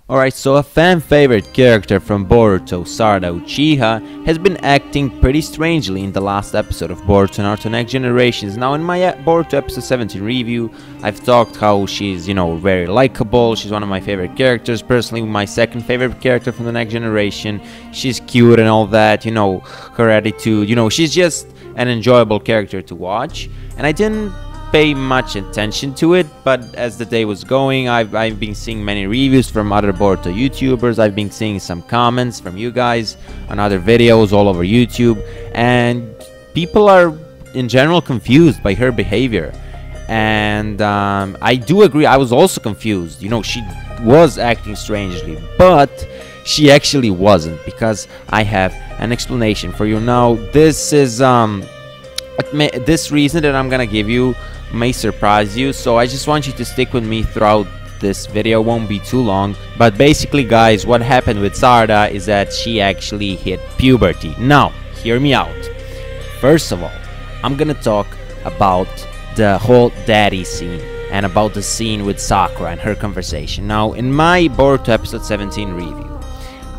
Alright, so a fan favorite character from Boruto, Sarada Uchiha, has been acting pretty strangely in the last episode of Boruto Naruto Next Generations. Now in my Boruto episode 17 review, I've talked how she's, very likable, she's one of my favorite characters, personally my second favorite character from the Next Generation. She's cute and all that, her attitude, she's just an enjoyable character to watch. And I didn't pay much attention to it, but as the day was going, I've been seeing many reviews from other Boruto YouTubers. I've been seeing some comments from you guys on other videos all over YouTube, and people are in general confused by her behavior. And I do agree, I was also confused. She was acting strangely, but she actually wasn't, because I have an explanation for you. Now this is this reason that I'm gonna give you may surprise you, so I just want you to stick with me throughout this video. It won't be too long, but basically guys, what happened with Sarada is that she actually hit puberty. Now hear me out. First of all, I'm gonna talk about the whole daddy scene and about the scene with Sakura and her conversation. Now in my Boruto episode 17 review,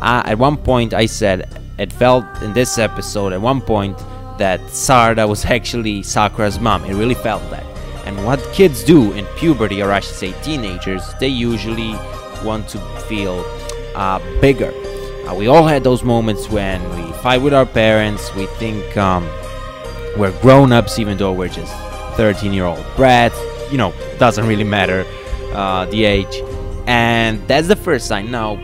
at one point I said it felt in this episode at one point that Sarada was actually Sakura's mom. It really felt that. And what kids do in puberty, or I should say teenagers, they usually want to feel bigger. We all had those moments when we fight with our parents, we think we're grown-ups even though we're just 13-year-old brats. Doesn't really matter the age. And that's the first sign. Now,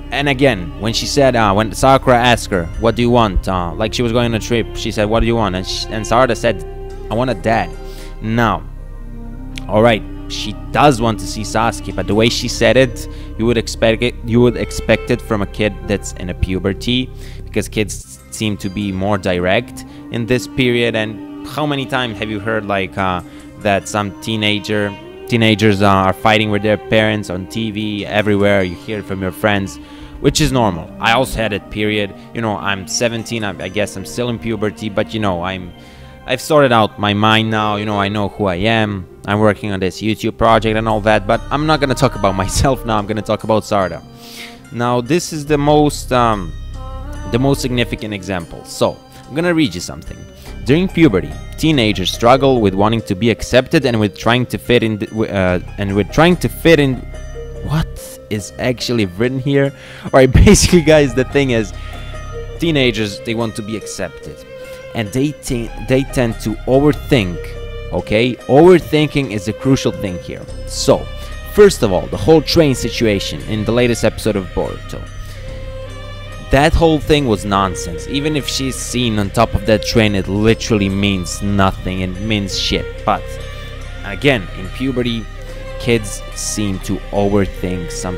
and again, when she said, when Sakura asked her, what do you want? Like she was going on a trip, she said, what do you want? And Sarada said, I want a dad. Now, alright, she does want to see Sasuke, but the way she said it, you would expect it from a kid that's in a puberty, because kids seem to be more direct in this period. And how many times have you heard like that some teenagers are fighting with their parents on TV, everywhere, you hear it from your friends, which is normal. I also had it, period. I'm 17, I guess I'm still in puberty, but I've sorted out my mind now. I know who I am. I'm working on this YouTube project and all that, but I'm not gonna talk about myself now. I'm gonna talk about Sarada. Now this is the most significant example. So I'm gonna read you something. During puberty, teenagers struggle with wanting to be accepted and with trying to fit in. What is actually written here? Alright, basically, guys, the thing is, teenagers, they want to be accepted, and they tend to overthink. Okay, overthinking is a crucial thing here. So, first of all, the whole train situation in the latest episode of Boruto. That whole thing was nonsense. Even if she's seen on top of that train, it literally means nothing. It means shit. But again, in puberty, kids seem to overthink some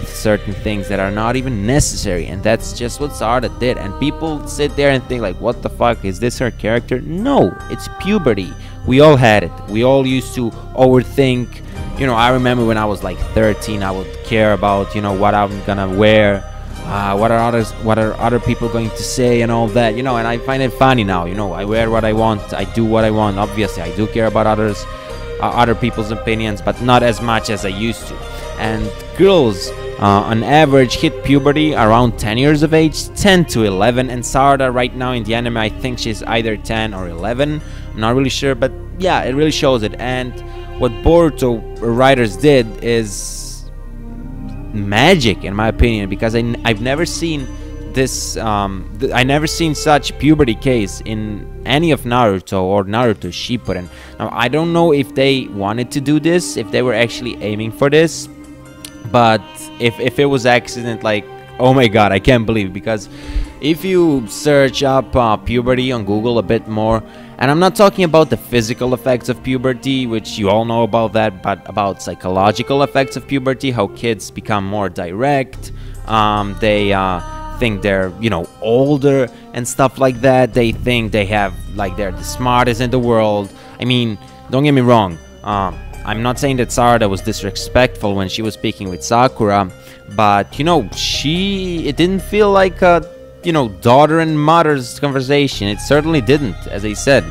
certain things that are not even necessary, and that's just what Sarada did. And people sit there and think like, what the fuck, is this her character? No, it's puberty. We all had it. We all used to overthink. I remember when I was like 13, I would care about what I'm gonna wear, what are other people going to say and all that, and I find it funny now. I wear what I want, I do what I want. Obviously I do care about other people's opinions, but not as much as I used to. And girls on average hit puberty around 10 years of age, 10 to 11, and Sarada right now in the anime, I think she's either 10 or 11, I'm not really sure, but yeah, it really shows it. And what Boruto writers did is magic, in my opinion, because I've never seen this I never seen such puberty case in any of Naruto or Naruto Shippuden. Now I don't know if they wanted to do this, if they were actually aiming for this, but if it was accident, like, oh my god, I can't believe it. Because if you search up puberty on Google a bit more, and I'm not talking about the physical effects of puberty, which you all know about that, but about psychological effects of puberty, how kids become more direct, they think they're older and stuff like that. They think they have they're the smartest in the world. I mean, don't get me wrong, I'm not saying that Sarada was disrespectful when she was speaking with Sakura, but it didn't feel like a daughter and mother's conversation. It certainly didn't, as I said.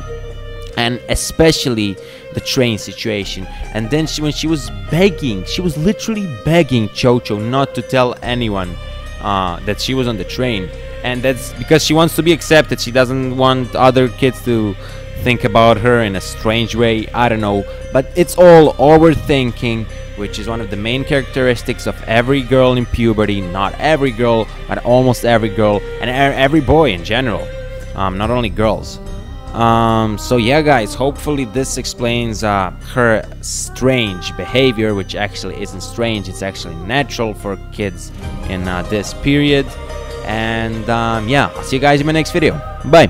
And especially the train situation. And then when she was begging, she was literally begging Chocho not to tell anyone that she was on the train. And that's because she wants to be accepted. She doesn't want other kids to think about her in a strange way. I don't know, but it's all overthinking, which is one of the main characteristics of every girl in puberty. Not every girl, but almost every girl, and every boy in general, not only girls. So yeah, guys, hopefully this explains her strange behavior, which actually isn't strange. It's actually natural for kids in this period. And yeah, I'll see you guys in my next video. Bye.